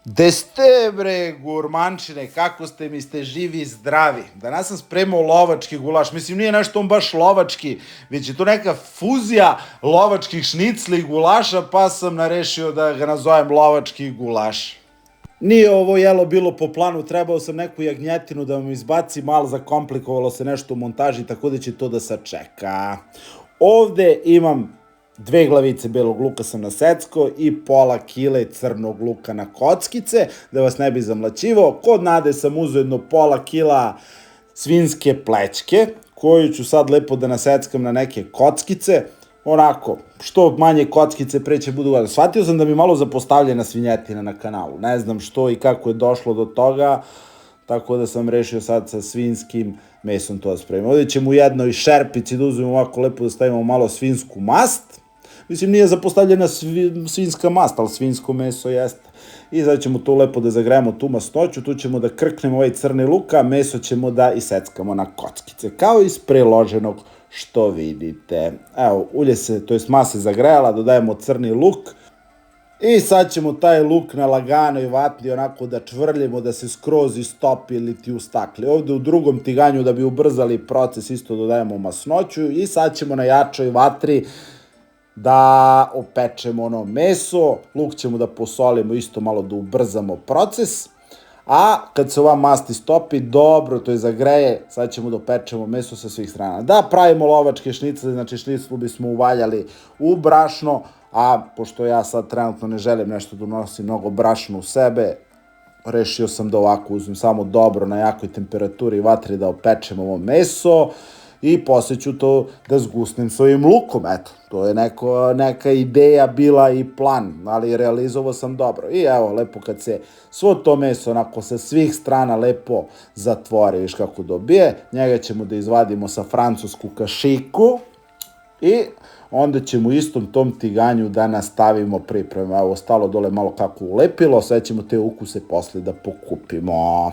Gde ste bre, gurmančine, kako ste mi, ste živi i zdravi? Danas sam spremao lovački gulaš, mislim nije nešto on baš lovački, već je to neka fuzija lovačkih šnicli i gulaša, pa sam narešio da ga nazovem lovački gulaš. Nije ovo jelo bilo po planu, trebao sam neku jagnjetinu da vam izbaci, malo zakomplikovalo se nešto u montaži, tako da će to da sačeka. Ovde imam 2 glavice belog luka sam nasecko i pola kile crnog luka na kockice, da vas ne bi zamlaćivo. Kod Nade sam uzeo jedno pola kila svinjske plećke, koju ću sad lepo da naseckam na neke kockice. Onako, što manje kockice pre će budu gledati. Shvatio sam da mi malo zapostavljena svinjetina na kanalu. Ne znam što i kako je došlo do toga, tako da sam rešio sad sa svinjskim mesom to da spremim. Ovdje ćemo u jednoj šerpici da uzmemo ovako lepo da stavimo malo svinjsku mast. Mislim, nije zapostavljena svinjska mast, ali svinjsko meso jeste. I sad ćemo to lepo da zagrejemo tu masnoću, tu ćemo da krknemo ovaj crni luk, a meso ćemo da iseckamo na kockice, kao iz preloženog što vidite. Evo, ulje se, to jest masa se zagrejala, dodajemo crni luk i sad ćemo taj luk na laganoj vatri onako da čvrljimo, da se skroz istopi ili ti ustakli. Ovde u drugom tiganju da bi ubrzali proces isto dodajemo masnoću i sad ćemo na jačoj vatri da opečemo ono meso, luk ćemo da posolimo isto malo da ubrzamo proces, a kad se ova mast istopi, dobro, to je zagreje, sad ćemo da opečemo meso sa svih strana. Da pravimo lovačke šnicle, znači šniclu bismo uvaljali u brašno, a pošto ja sad trenutno ne želim nešto da unosim mnogo brašna u sebe, rešio sam da ovako uzmem samo dobro na jakoj temperaturi vatri da opečem ovo meso i posle ću to da zgusnem s ovim lukom, eto, to je neka ideja bila i plan, ali realizovao sam dobro. I evo, lepo kad se svo to meso onako sa svih strana lepo zatvori, viš kako dobije, njega ćemo da izvadimo sa francusku kašiku i onda ćemo u istom tom tiganju da nastavimo pripremu. Evo, ostalo dole malo kako ulepilo, sve ćemo te ukuse posle da pokupimo.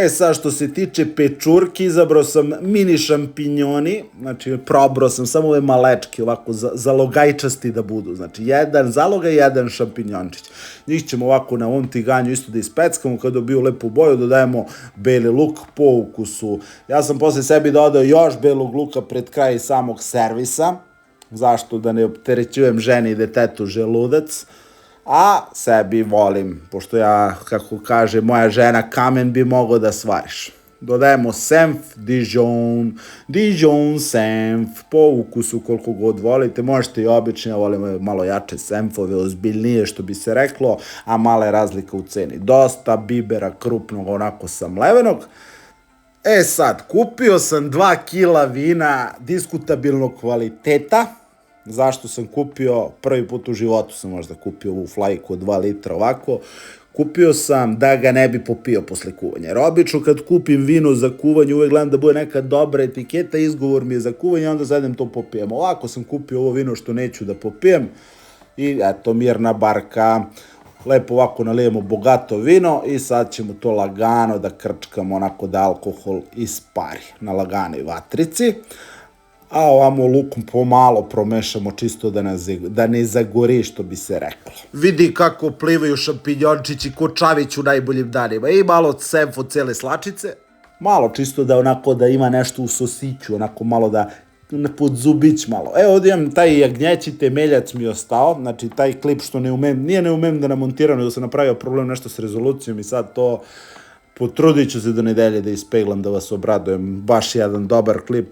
Sad što se tiče pečurki, izabrao sam mini šampinjoni, znači probrao sam samo ove malečke, ovako zalogajčasti da budu, znači jedan zalogaj, jedan šampinjončić. Njih ćemo ovako na ovom tiganju isto da ispeckamo, kada dobiju lepu boju, dodajemo beli luk po ukusu. Ja sam posle sebi dodao još belog luka pred kraj samog servisa, zašto da ne opterećujem ženi i detetu želudac, a sebi volim, pošto ja, kako kaže moja žena, kamen bi mogao da svariš. Dodajemo senf, Dijon senf, po ukusu koliko god volite, možete i obični, ja volim malo jače senfove, ozbiljnije što bi se reklo, a mala je razlika u ceni. Dosta bibera krupnog, onako samlevenog. Sad, kupio sam 2 kila vina diskutabilnog kvaliteta. Zašto sam kupio, prvi put u životu sam možda kupio ovu flajku od 2 litra ovako, kupio sam da ga ne bi popio posle kuvanja. Jer obično kad kupim vino za kuvanje uvek gledam da bude neka dobra etiketa, izgovor mi je za kuvanje, onda zadem to popijem. Ovako sam kupio ovo vino što neću da popijem i eto, mirna barka. Lepo ovako nalijemo bogato vino i sad ćemo to lagano da krčkamo onako da alkohol ispari na laganoj vatrici. A ovamo lukom pomalo promešamo čisto da ne zagori, što bi se reklo. Vidi kako plivaju šampinjončići ko Čavić u najboljim danima. I malo senfo cele slačice. Malo čisto da onako da ima nešto u sosiću, onako malo da pod zubić malo. Ovdje imam taj jagnjeći temeljac mi je ostao, znači taj klip što ne umem da namontiram, da sam napravio problem nešto s rezolucijom i sad to potrudit ću se do nedelje da ispeglam, da vas obradujem. Baš jedan dobar klip.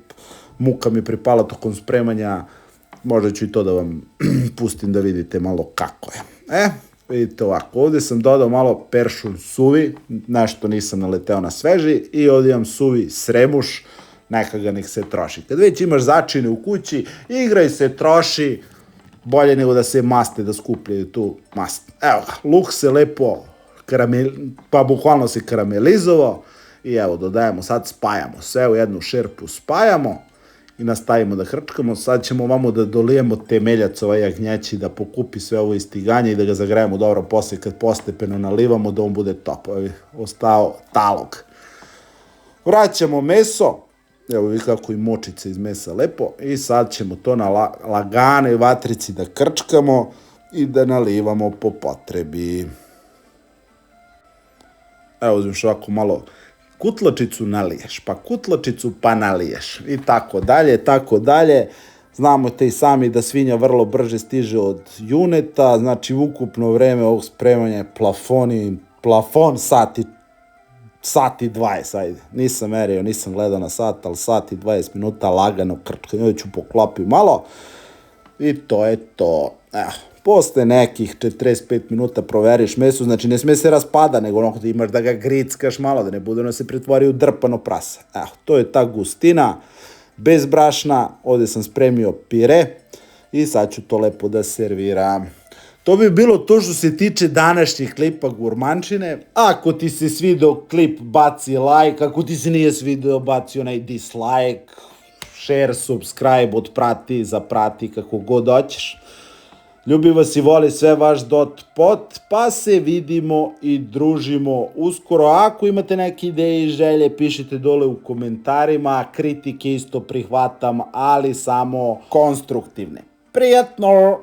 Muka mi pripala tokom spremanja, možda ću i to da vam pustim da vidite malo kako je. Vidite ovako, ovdje sam dodao malo peršun suvi, nešto nisam naleteo na sveži, i ovdje imam suvi sremuš, neka ga nek se troši. Kad već imaš začine u kući, igraj se, troši, bolje nego da se maste, da skupljaju tu mast. Evo ga, luk se lepo, pa bukvalno se karamelizovao, i evo, dodajemo, sad spajamo sve u jednu šerpu, spajamo, i nastavimo da hrčkamo. Sad ćemo ovamo da dolijemo temeljac ovaj jagnjeći, da pokupi sve ovo istiganje i da ga zagrejemo dobro posle kad postepeno nalivamo da on bude top. Ostao talog. Vraćamo meso, evo vi kako i močice iz mesa lepo, i sad ćemo to na laganoj vatrici da krčkamo i da nalivamo po potrebi. evo uzmiš ovako malo, kutlačicu naliješ, pa kutlačicu pa naliješ i tako dalje, tako dalje. Znamo te i sami da svinja vrlo brže stiže od juneta, znači ukupno vreme ovog spremanja je plafon sati 20, ajde. Nisam merio, nisam gledao na sat, ali sati 20 minuta lagano krčkanje, ću poklopi malo i to je to. Evo, posle nekih 45 minuta proveriš meso, znači ne sme se raspada, nego onako da imaš da ga grickaš malo, da ne bude ono se pretvori u drpano prasa. Evo, to je ta gustina, bez brašna, ovde sam spremio pire i sad ću to lepo da serviram. To bi bilo to što se tiče današnjih klipa gurmančine. Ako ti se svideo klip, baci like, ako ti se nije svideo, baci onaj dislike, share, subscribe, otprati, zaprati, kako god hoćeš. Ljubi vas i voli sve vaš Dotpot, pa se vidimo i družimo uskoro. Ako imate neke ideje i želje, pišite dole u komentarima, kritike isto prihvatam, ali samo konstruktivne. Prijatno!